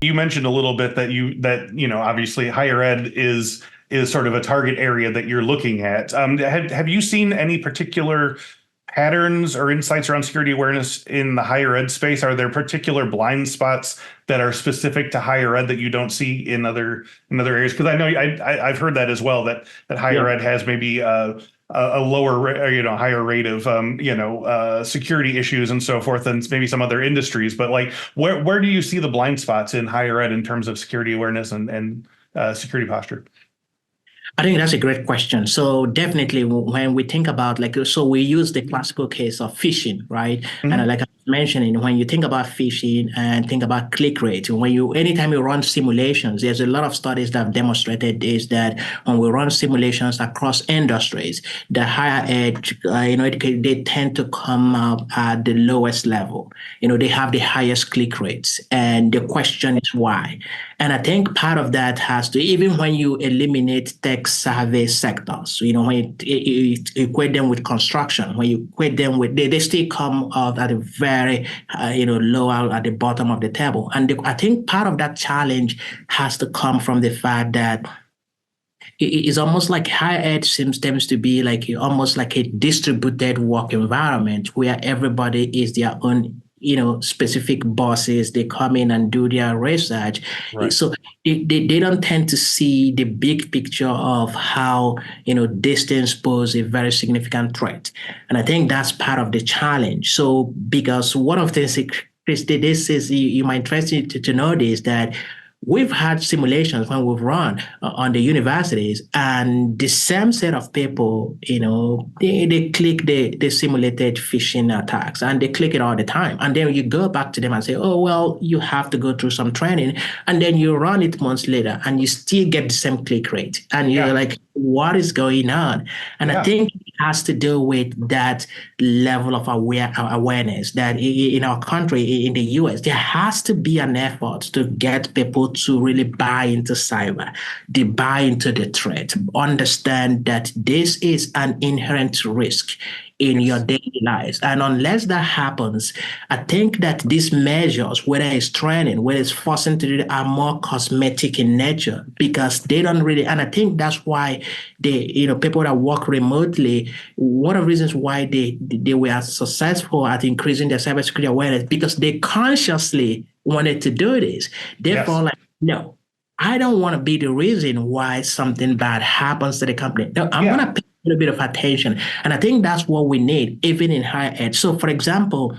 You mentioned a little bit that obviously higher ed is sort of a target area that you're looking at. Have you seen any particular patterns or insights around security awareness in the higher ed space? Are there particular blind spots that are specific to higher ed that you don't see in other areas? Because I know I've heard that as well, that higher Yeah. ed has maybe a lower, higher rate of security issues and so forth than maybe some other industries. But like, where do you see the blind spots in higher ed in terms of security awareness and security posture? I think that's a great question. So definitely when we think about so we use the classical case of phishing, right? And Mhm. like I was mentioning, when you think about phishing and think about click rate, anytime you run simulations, there's a lot of studies that have demonstrated is that when we run simulations across industries, the higher ed, they tend to come up at the lowest level. They have the highest click rates. And the question is why? And I think part of that has to, even when you eliminate tech savvy sectors, when you equate them with construction, when you equate them with, they still come out at a very, lower at the bottom of the table. And I think part of that challenge has to come from the fact that it's almost like higher ed tends to be like almost like a distributed work environment where everybody is their own specific bosses. They come in and do their research. Right. So they don't tend to see the big picture of how distance pose a very significant threat. And I think that's part of the challenge. So because one of the things, Chris, this is you might interest you to know this, that we've had simulations when we've run on the universities, and the same set of people, they click the simulated phishing attacks, and they click it all the time. And then you go back to them and say, oh, well, you have to go through some training. And then you run it months later, and you still get the same click rate. And you're Yeah. like, what is going on? And I Yeah. think it has to do with that level of awareness that in our country, in the US, there has to be an effort to get people to really buy into cyber, they buy into the threat, understand that this is an inherent risk in your Yes. daily lives. And unless that happens, I think that these measures, whether it's training, whether it's forcing to do it, are more cosmetic in nature because they don't really, and I think that's why people that work remotely, one of the reasons why they were successful at increasing their cybersecurity awareness because they consciously wanted to do this. Therefore, Yes. like, no, I don't want to be the reason why something bad happens to the company. No, I'm Yeah. going to pay a little bit of attention. And I think that's what we need, even in higher ed. So, for example,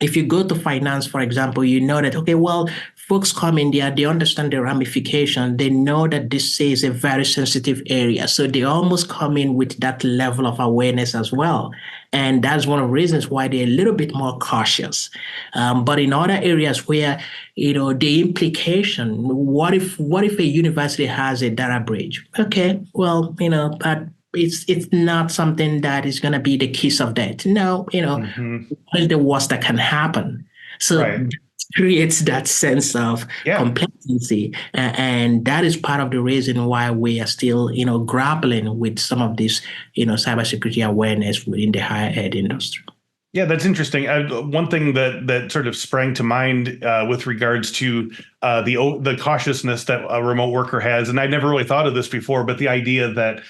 if you go to finance, for example, you know that, okay, well, folks come in there, they understand the ramification. They know that this is a very sensitive area. So they almost come in with that level of awareness as well. And that's one of the reasons why they're a little bit more cautious. But in other areas where, the implication, what if a university has a data breach? Okay, well, but it's not something that is going to be the kiss of death. No, Hmm. what is the worst that can happen? So Right. that creates that sense of Yeah. complacency. And that is part of the reason why we are still, grappling with some of this, cybersecurity awareness within the higher ed industry. Yeah, that's interesting. One thing that sort of sprang to mind with regards to the cautiousness that a remote worker has, and I never really thought of this before, but the idea that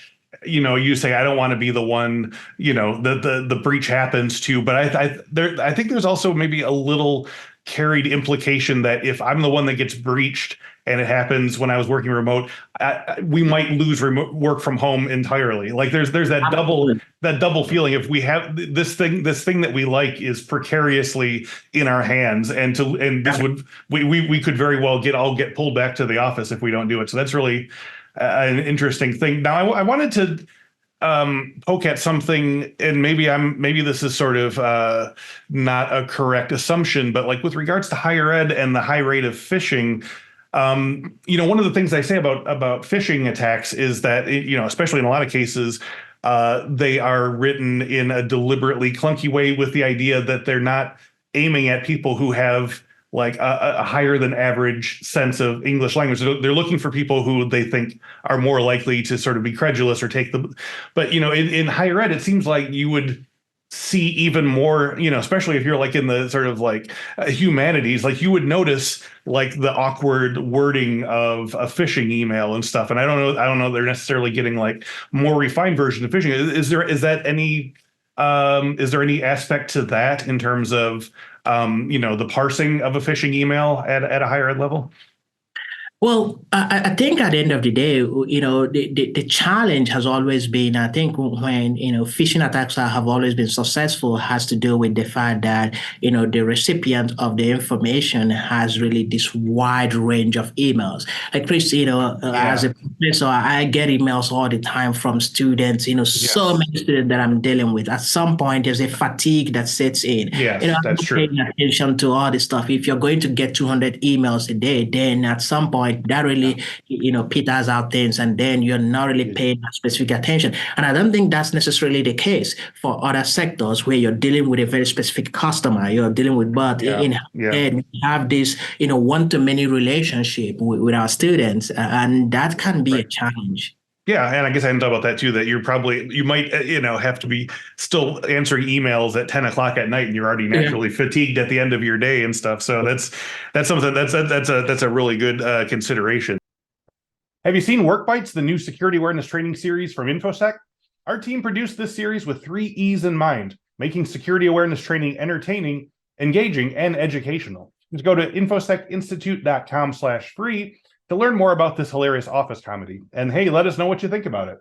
you say I don't want to be the one the breach happens to, but I think there's also maybe a little carried implication that if I'm the one that gets breached and it happens when I was working remote, we might lose remote work from home entirely. Like there's Absolutely. that double feeling if we have this thing that we like is precariously in our hands, and this would we could very well get pulled back to the office if we don't do it. So that's really an interesting thing. Now I wanted to poke at something, and maybe this is sort of not a correct assumption, but like with regards to higher ed and the high rate of phishing. One of the things I say about phishing attacks is that especially in a lot of cases, they are written in a deliberately clunky way with the idea that they're not aiming at people who have like a higher than average sense of English language. So they're looking for people who they think are more likely to sort of be credulous or take the. But in higher ed, it seems like you would see even more, especially if you're like in the sort of like humanities, like you would notice like the awkward wording of a phishing email and stuff. And I don't know they're necessarily getting like more refined version of phishing. Is there any aspect to that in terms of the parsing of a phishing email at a higher ed level? Well, I think at the end of the day, the challenge has always been, I think when, phishing attacks have always been successful has to do with the fact that, the recipient of the information has really this wide range of emails. Like Chris, as a professor, I get emails all the time from students, so Yes. many students that I'm dealing with. At some point, there's a fatigue that sets in. Yes, I'm that's not true. paying attention to all this stuff. If you're going to get 200 emails a day, then at some point, that really, peters out things, and then you're not really paying specific attention. And I don't think that's necessarily the case for other sectors where you're dealing with a very specific customer. You're dealing with, but in healthcare, we have this, one-to-many relationship with our students, and that can be a challenge. Yeah, and I guess I hadn't thought about that too. That you might, have to be still answering emails at 10 o'clock at night, and you're already naturally fatigued at the end of your day and stuff. So that's something that's a really good consideration. Have you seen Work Bites, the new security awareness training series from Infosec? Our team produced this series with 3 E's in mind, making security awareness training entertaining, engaging, and educational. Just go to infosecinstitute.com/free to learn more about this hilarious office comedy. And hey, let us know what you think about it.